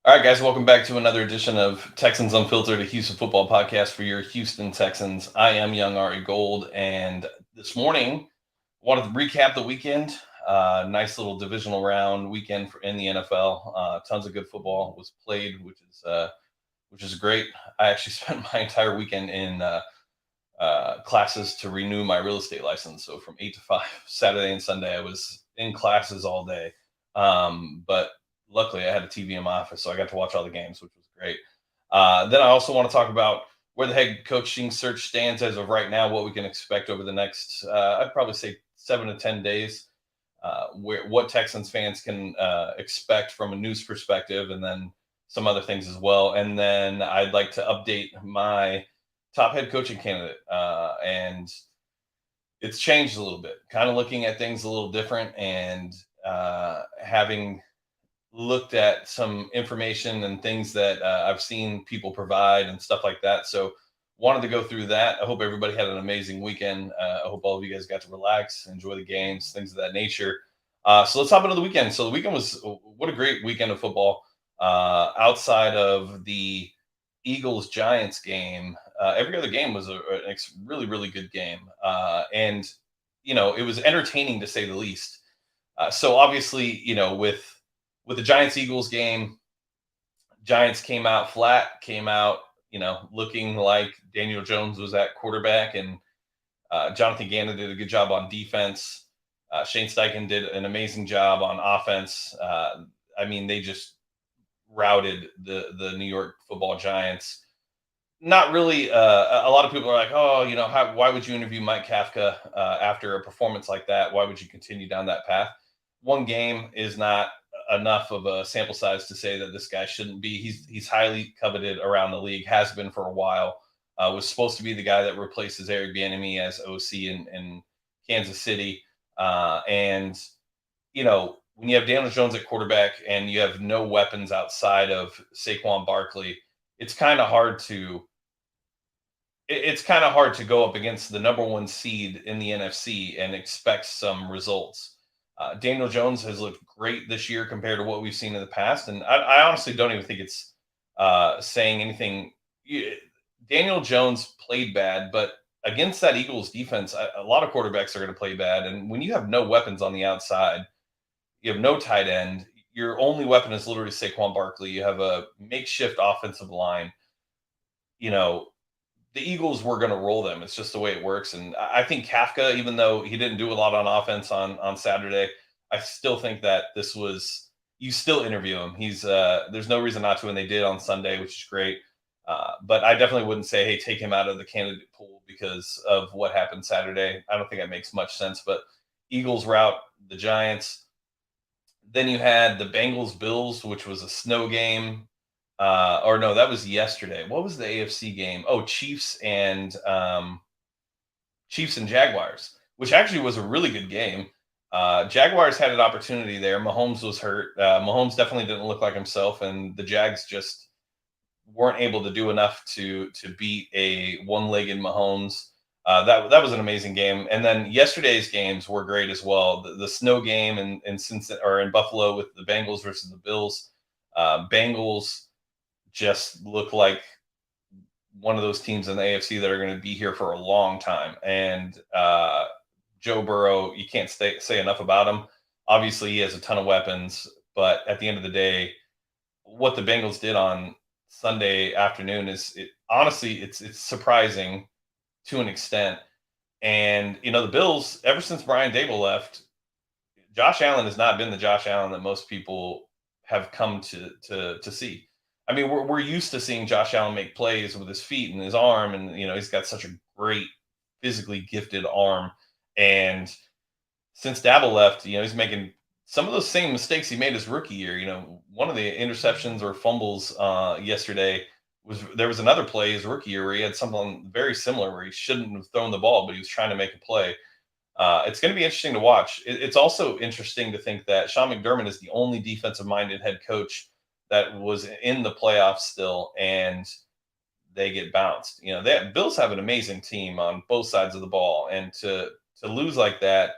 All right, guys, welcome back to another edition of Texans Unfiltered, a Houston football podcast for your Houston Texans. I am YoungAriGold, and this morning wanted to recap the weekend. Nice little divisional round weekend in the NFL. Tons of good football was played, which is great. I actually spent my entire weekend in classes to renew my real estate license. So from 8 to 5, Saturday and Sunday, I was in classes all day. But luckily, I had a TV in my office, so I got to watch all the games, which was great. Then I also want to talk about where the head coaching search stands as of right now, what we can expect over the next, I'd probably say 7 to 10 days. What Texans fans can expect from a news perspective, and then some other things as well. And then I'd like to update my top head coaching candidate, and it's changed a little bit. Kind of looking at things a little different, and having looked at some information and things that I've seen people provide and stuff like that. So wanted to go through that. I hope everybody had an amazing weekend. I hope all of you guys got to relax, enjoy the games, things of that nature. So let's hop into the weekend. So the weekend was what a great weekend of football. Outside of the Eagles Giants game, every other game was a really really good game, and it was entertaining to say the least. So obviously, with the Giants Eagles game, Giants came out flat, came out, looking like Daniel Jones was at quarterback, and Jonathan Gannon did a good job on defense. Shane Steichen did an amazing job on offense. I mean, they just routed the New York Football Giants. Not really. A lot of people are like, oh, why would you interview Mike Kafka after a performance like that? Why would you continue down that path? One game is not enough of a sample size to say that this guy shouldn't be. He's highly coveted around the league, has been for a while. Was supposed to be the guy that replaces Eric Bieniemy as OC in Kansas City. And when you have Daniel Jones at quarterback and you have no weapons outside of Saquon Barkley, it's kind of hard to it's kind of hard to go up against the number one seed in the NFC and expect some results. Daniel Jones has looked great this year compared to what we've seen in the past, and I honestly don't even think it's saying anything. Daniel Jones played bad, but against that Eagles defense, a lot of quarterbacks are going to play bad, and when you have no weapons on the outside, you have no tight end. Your only weapon is literally Saquon Barkley. You have a makeshift offensive line. You know, the Eagles were going to roll them. It's just the way it works. And I think Kafka, even though he didn't do a lot on offense on Saturday, I still think that this was you still interview him. He's there's no reason not to, and they did on Sunday, which is great. But I definitely wouldn't say, hey, take him out of the candidate pool because of what happened Saturday. I don't think that makes much sense. But Eagles route the Giants. Then you had the Bengals Bills, which was a snow game. Or no, that was yesterday. What was the AFC game? Oh, Chiefs and Jaguars, which actually was a really good game. Jaguars had an opportunity there. Mahomes was hurt. Mahomes definitely didn't look like himself, and the Jags just weren't able to do enough to beat a one-legged Mahomes. That was an amazing game. And then yesterday's games were great as well. The snow game in Cincinnati or in Buffalo with the Bengals versus the Bills. Bengals just look like one of those teams in the AFC that are going to be here for a long time. And Joe Burrow, you can't say enough about him. Obviously, he has a ton of weapons, but at the end of the day, what the Bengals did on Sunday afternoon honestly it's surprising to an extent. And the Bills, ever since Brian Dable left, Josh Allen has not been the Josh Allen that most people have come to see. I mean, we're used to seeing Josh Allen make plays with his feet and his arm, and he's got such a great physically gifted arm. And since Dabble left, he's making some of those same mistakes he made his rookie year. One of the interceptions or fumbles yesterday there was another play his rookie year where he had something very similar where he shouldn't have thrown the ball, but he was trying to make a play. It's going to be interesting to watch. It's also interesting to think that Sean McDermott is the only defensive-minded head coach that was in the playoffs still, and they get bounced. Bills have an amazing team on both sides of the ball, and to lose like that,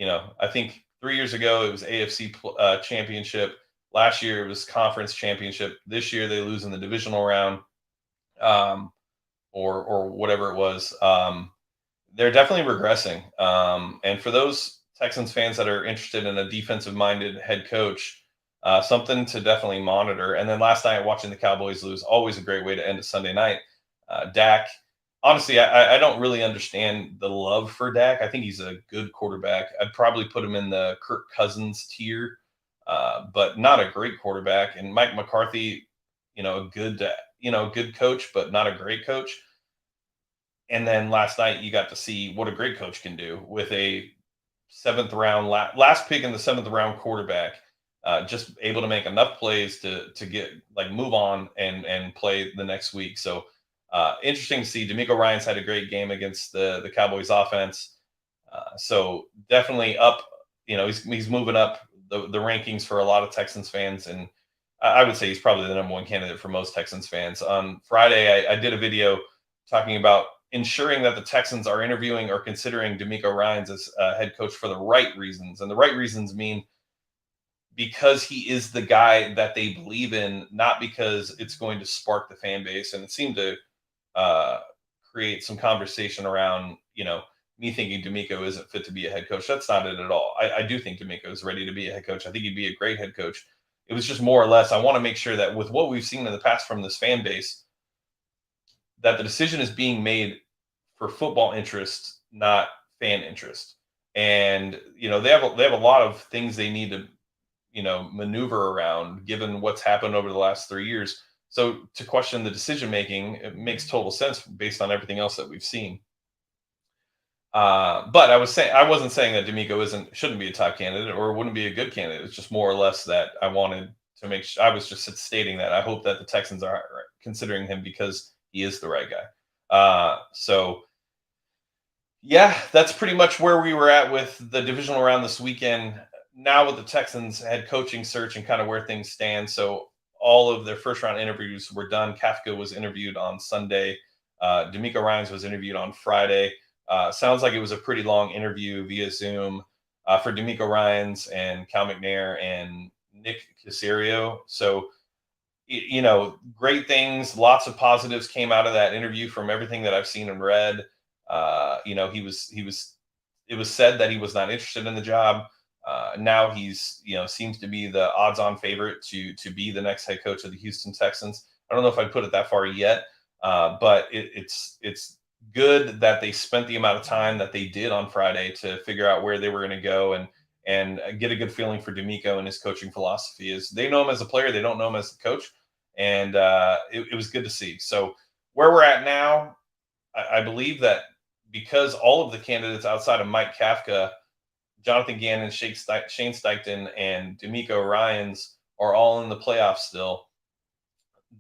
I think 3 years ago it was AFC championship. Last year it was conference championship. This year they lose in the divisional round, um, or whatever it was. They're definitely regressing. And for those Texans fans that are interested in a defensive minded head coach, something to definitely monitor. And then last night, watching the Cowboys lose, always a great way to end a Sunday night. Dak, honestly, I don't really understand the love for Dak. I think he's a good quarterback. I'd probably put him in the Kirk Cousins tier, but not a great quarterback. And Mike McCarthy, a good coach, but not a great coach. And then last night, you got to see what a great coach can do with a seventh round, last pick in the seventh round quarterback, just able to make enough plays to get like move on and play the next week. So interesting to see. D'Amico Ryans had a great game against the Cowboys offense. So definitely up. He's moving up the rankings for a lot of Texans fans, and I would say he's probably the number one candidate for most Texans fans. On Friday, I did a video talking about ensuring that the Texans are interviewing or considering D'Amico Ryans as head coach for the right reasons. And the right reasons mean because he is the guy that they believe in, not because it's going to spark the fan base. And it seemed to uh, create some conversation around, me thinking D'Amico isn't fit to be a head coach. That's not it at all. I do think D'Amico is ready to be a head coach. I think he'd be a great head coach. It was just more or less, I want to make sure that with what we've seen in the past from this fan base, that the decision is being made for football interest, not fan interest. And they have a lot of things they need to maneuver around given what's happened over the last 3 years. So to question the decision making, it makes total sense based on everything else that we've seen. But I wasn't saying that D'Amico shouldn't be a top candidate or wouldn't be a good candidate. It's just more or less that I wanted to make sure. I was just stating that I hope that the Texans are considering him because he is the right guy. So yeah, that's pretty much where we were at with the divisional round this weekend. Now with the Texans head coaching search and kind of where things stand. So all of their first round interviews were done. Kafka was interviewed on Sunday. D'Amico Ryans was interviewed on Friday. Sounds like it was a pretty long interview via Zoom for D'Amico Ryans and Cal McNair and Nick Caserio. So, great things. Lots of positives came out of that interview from everything that I've seen and read. It was said that he was not interested in the job. Now he's, seems to be the odds-on favorite to be the next head coach of the Houston Texans. I don't know if I'd put it that far yet, but it's good that they spent the amount of time that they did on Friday to figure out where they were going to go and get a good feeling for D'Amico and his coaching philosophy. Is they know him as a player, they don't know him as a coach, and it was good to see. So where we're at now, I believe that because all of the candidates outside of Mike Kafka, Jonathan Gannon, Shane Steichen, and D'Amico Ryans are all in the playoffs still.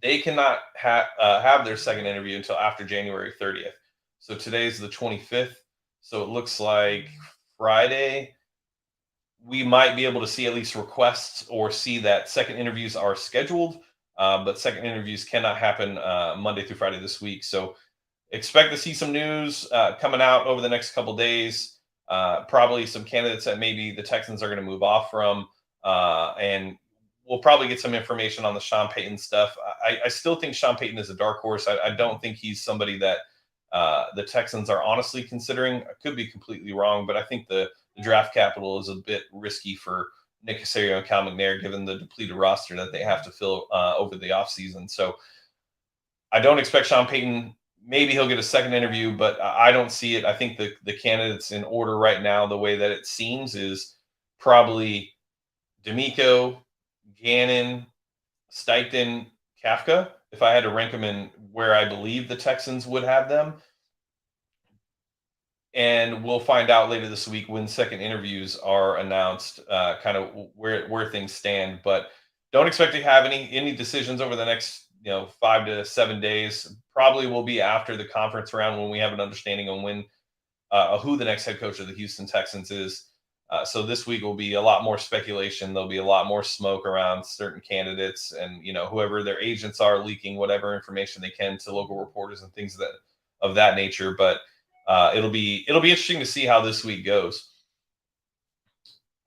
They cannot have their second interview until after January 30th. So today's the 25th. So it looks like Friday we might be able to see at least requests or see that second interviews are scheduled, but second interviews cannot happen Monday through Friday this week. So expect to see some news coming out over the next couple days. Probably some candidates that maybe the Texans are going to move off from, and we'll probably get some information on the Sean Payton stuff. I still think Sean Payton is a dark horse. I don't think he's somebody that the Texans are honestly considering. I could be completely wrong, but I think the draft capital is a bit risky for Nick Caserio and Cal McNair, given the depleted roster that they have to fill over the offseason. So I don't expect Sean Payton. Maybe he'll get a second interview, but I don't see it. I think the candidates in order right now, the way that it seems, is probably D'Amico, Gannon, Steichen, Kafka. If I had to rank them in where I believe the Texans would have them. And we'll find out later this week when second interviews are announced, kind of where things stand. But don't expect to have any decisions over the next 5 to 7 days. Probably will be after the conference round when we have an understanding on when who the next head coach of the Houston Texans is. So this week will be a lot more speculation. There'll be a lot more smoke around certain candidates and whoever their agents are leaking whatever information they can to local reporters and things of that nature. But it'll be interesting to see how this week goes.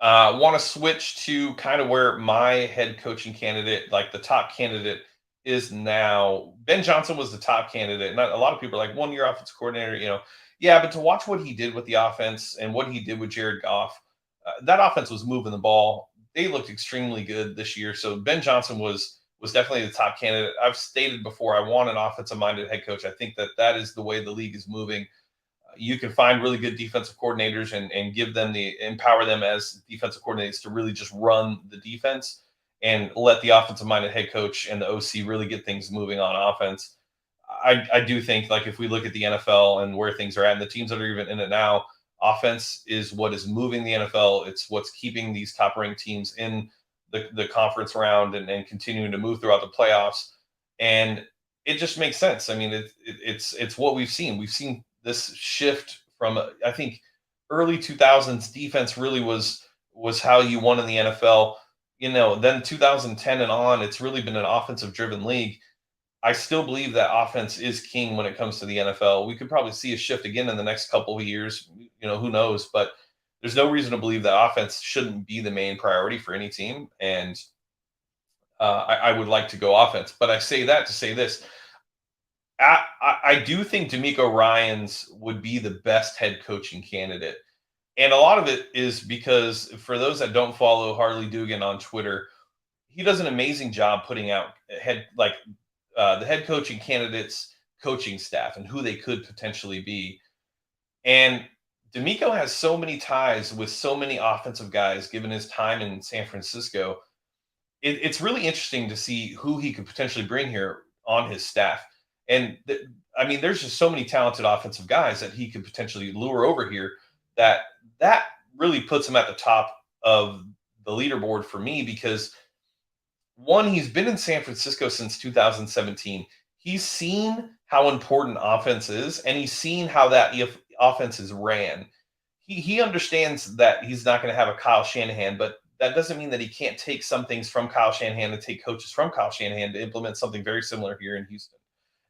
Want to switch to kind of where my head coaching candidate, like the top candidate, is now. Ben Johnson was the top candidate. Not a lot of people are like 1 year offensive coordinator. Yeah, but to watch what he did with the offense and what he did with Jared Goff, that offense was moving the ball. They looked extremely good this year. So Ben Johnson was definitely the top candidate. I've stated before, I want an offensive minded head coach. I think that is the way the league is moving. You can find really good defensive coordinators and give them empower them as defensive coordinators to really just run the defense and let the offensive minded head coach and the OC really get things moving on offense. I do think, like, if we look at the NFL and where things are at and the teams that are even in it now, offense is what is moving the NFL. It's what's keeping these top ranked teams in the conference round and continuing to move throughout the playoffs. And it just makes sense. I mean, it's what we've seen. We've seen this shift from, I think, early 2000s defense really was how you won in the NFL. Then 2010 and on, it's really been an offensive driven league. I still believe that offense is king when it comes to the NFL. We could probably see a shift again in the next couple of years. Who knows? But there's no reason to believe that offense shouldn't be the main priority for any team. And I would like to go offense. But I say that to say this. I do think D'Amico Ryans would be the best head coaching candidate. And a lot of it is because, for those that don't follow Harley Dugan on Twitter, he does an amazing job putting out the head coaching candidates coaching staff and who they could potentially be. And D'Amico has so many ties with so many offensive guys given his time in San Francisco. It's really interesting to see who he could potentially bring here on his staff. And I mean, there's just so many talented offensive guys that he could potentially lure over here that that really puts him at the top of the leaderboard for me, because one, he's been in San Francisco since 2017. He's seen how important offense is, and he's seen how that if offense is ran. He understands that he's not going to have a Kyle Shanahan, but that doesn't mean that he can't take some things from Kyle Shanahan and take coaches from Kyle Shanahan to implement something very similar here in Houston.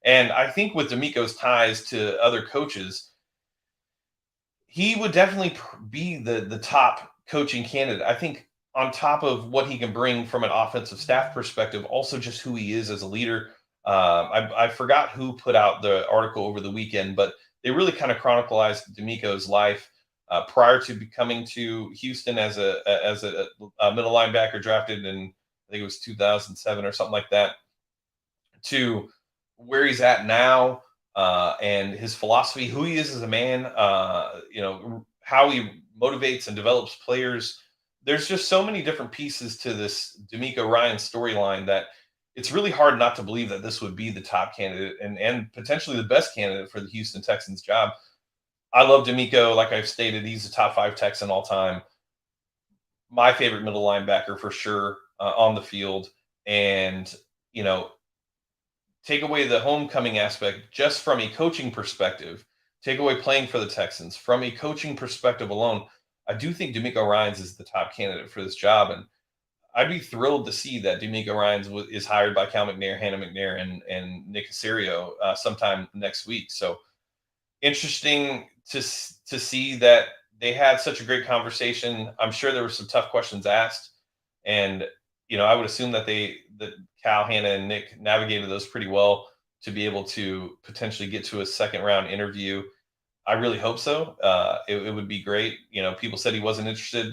And I think with D'Amico's ties to other coaches, he would definitely be the top coaching candidate. I think, on top of what he can bring from an offensive staff perspective, also just who he is as a leader. I forgot who put out the article over the weekend, but they really kind of chronicalized D'Amico's life prior to coming to Houston as a middle linebacker drafted in, I think it was 2007 or something like that, to where he's at now, and his philosophy, who he is as a man, how he motivates and develops players. There's just so many different pieces to this D'Amico Ryan storyline that it's really hard not to believe that this would be the top candidate and potentially the best candidate for the Houston Texans job. I love D'Amico. Like I've stated, he's a top 5 Texan all time. My favorite middle linebacker for sure on the field. And, take away the homecoming aspect just from a coaching perspective, take away playing for the Texans from a coaching perspective alone. I do think D'Amico Ryans is the top candidate for this job, and I'd be thrilled to see that D'Amico Ryans is hired by Cal McNair, Hannah McNair, and Nick Caserio sometime next week. So interesting to see that they had such a great conversation. I'm sure there were some tough questions asked, and I would assume that Cal, Hannah, and Nick navigated those pretty well to be able to potentially get to a second round interview. I really hope so. It would be great. People said he wasn't interested.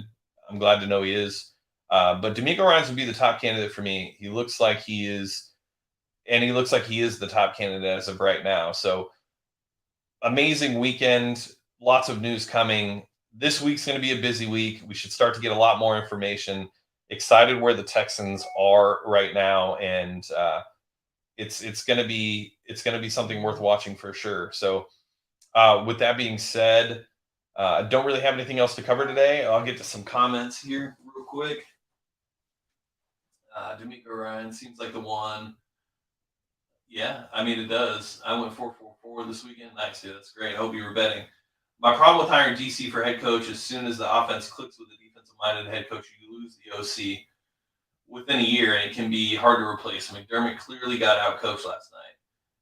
I'm glad to know he is. But D'Amico Ryans would be the top candidate for me. He looks like he is, and he looks like he is the top candidate as of right now. So amazing weekend. Lots of news coming. This week's going to be a busy week. We should start to get a lot more information. Excited where the Texans are right now, and it's going to be something worth watching for sure. So with that being said, I don't really have anything else to cover today. I'll get to some comments here real quick. D'Amico Ryan seems like the one. Yeah, I mean, it does. I went 4-4-4 this weekend. Nice, dude. That's great. I hope you were betting. My problem with hiring DC for head coach, as soon as the offense clicks with the defensive-minded head coach, you lose the OC within a year, and it can be hard to replace. McDermott clearly got out-coached last night,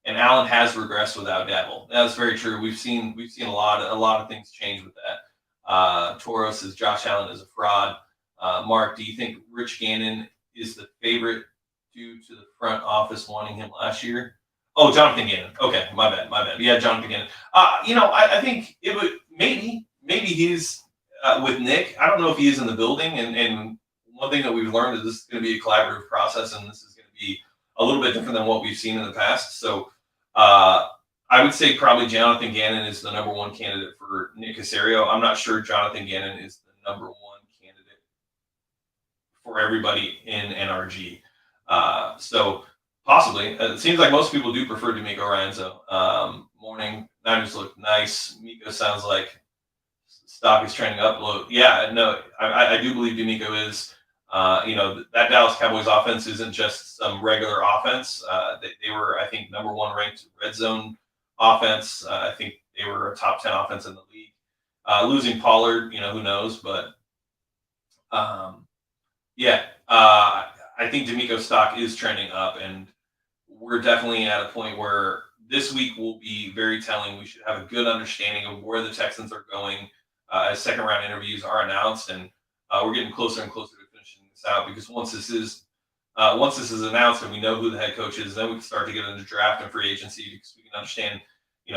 and Allen has regressed without Dabble. That's very true. We've seen a lot of things change with that. Toro says Josh Allen is a fraud. Mark, do you think Rich Gannon is the favorite due to the front office wanting him last year? Oh, Jonathan Gannon. Okay, my bad. Yeah, Jonathan Gannon. I think it would maybe he's with Nick. I don't know if he is in the building. And one thing that we've learned is this is going to be a collaborative process, and this is going to be a little bit different than what we've seen in the past. So I would say probably Jonathan Gannon is the number one candidate for Nick Caserio. I'm not sure Jonathan Gannon is the number one candidate for everybody in NRG. So possibly. It seems like most people do prefer D'Amico Ryans, though. Morning. Niners look nice. Miko sounds like stock is trending up. Yeah, no, I do believe D'Amico is. That Dallas Cowboys offense isn't just some regular offense. They were, I think, number one ranked red zone offense. I think they were a top 10 offense in the league. Losing Pollard, who knows? But I think D'Amico's stock is trending up, and we're definitely at a point where this week will be very telling. We should have a good understanding of where the Texans are going as second round interviews are announced, and we're getting closer and closer to finishing this out, because once this is announced and we know who the head coach is, then we can start to get into draft and free agency, because we can understand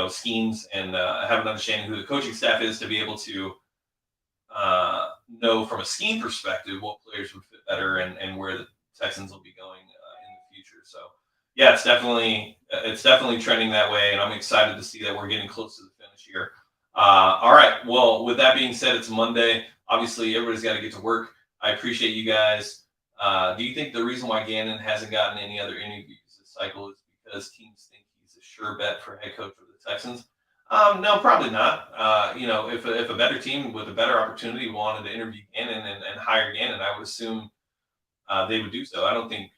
schemes and have an understanding who the coaching staff is, to be able to know from a scheme perspective what players would fit better and where the Texans will be going in the future. So yeah, it's definitely trending that way, and I'm excited to see that we're getting close to the finish here. All right. Well, with that being said, it's Monday. Obviously, everybody's got to get to work. I appreciate you guys. Do you think the reason why Gannon hasn't gotten any other interviews this cycle is because teams think he's a sure bet for head coach of the Texans? No, probably not. If a better team with a better opportunity wanted to interview Gannon and hire Gannon, I would assume they would do so. I don't think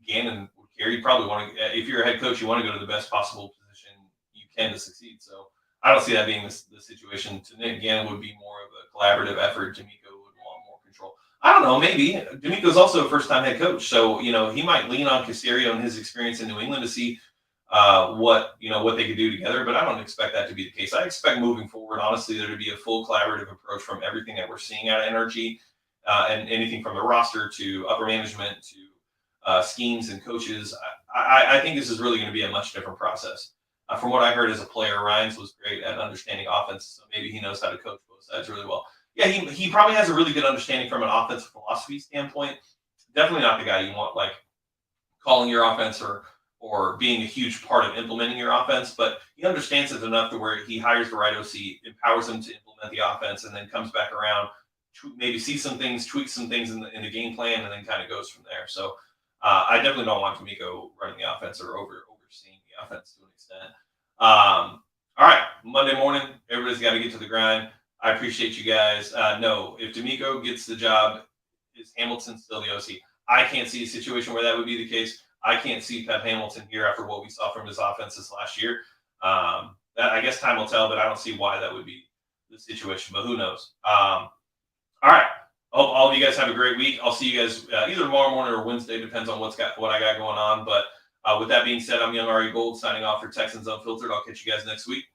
Gannon would care. You probably want to, if you're a head coach, you want to go to the best possible position you can to succeed. So I don't see that being the situation. To Nick, Gannon would be more of a collaborative effort. D'Amico would want more control. I don't know. Maybe D'Amico's also a first-time head coach, so he might lean on Caserio and his experience in New England to see what they could do together. But I don't expect that to be the case. I expect moving forward, honestly, there to be a full collaborative approach from everything that we're seeing out of NRG, and anything from the roster to upper management to schemes and coaches. I think this is really going to be a much different process. From what I heard as a player, Ryans was great at understanding offense, so maybe he knows how to coach both sides really well. Yeah, he probably has a really good understanding from an offensive philosophy standpoint. Definitely not the guy you want like calling your offense or being a huge part of implementing your offense, but he understands it enough to where he hires the right OC, empowers him to implement the offense, and then comes back around, maybe sees some things, tweaks some things in the game plan, and then kind of goes from there. So I definitely don't want D'Amico running the offense or overseeing the offense to an extent. All right, Monday morning, everybody's got to get to the grind. I appreciate you guys. No, if D'Amico gets the job, is Hamilton still the OC? I can't see a situation where that would be the case. I can't see Pep Hamilton here after what we saw from his offenses last year. That I guess time will tell, but I don't see why that would be the situation. But who knows? All right. I hope all of you guys have a great week. I'll see you guys either tomorrow morning or Wednesday. Depends on what I got going on. But with that being said, I'm YoungAriGold signing off for Texans Unfiltered. I'll catch you guys next week.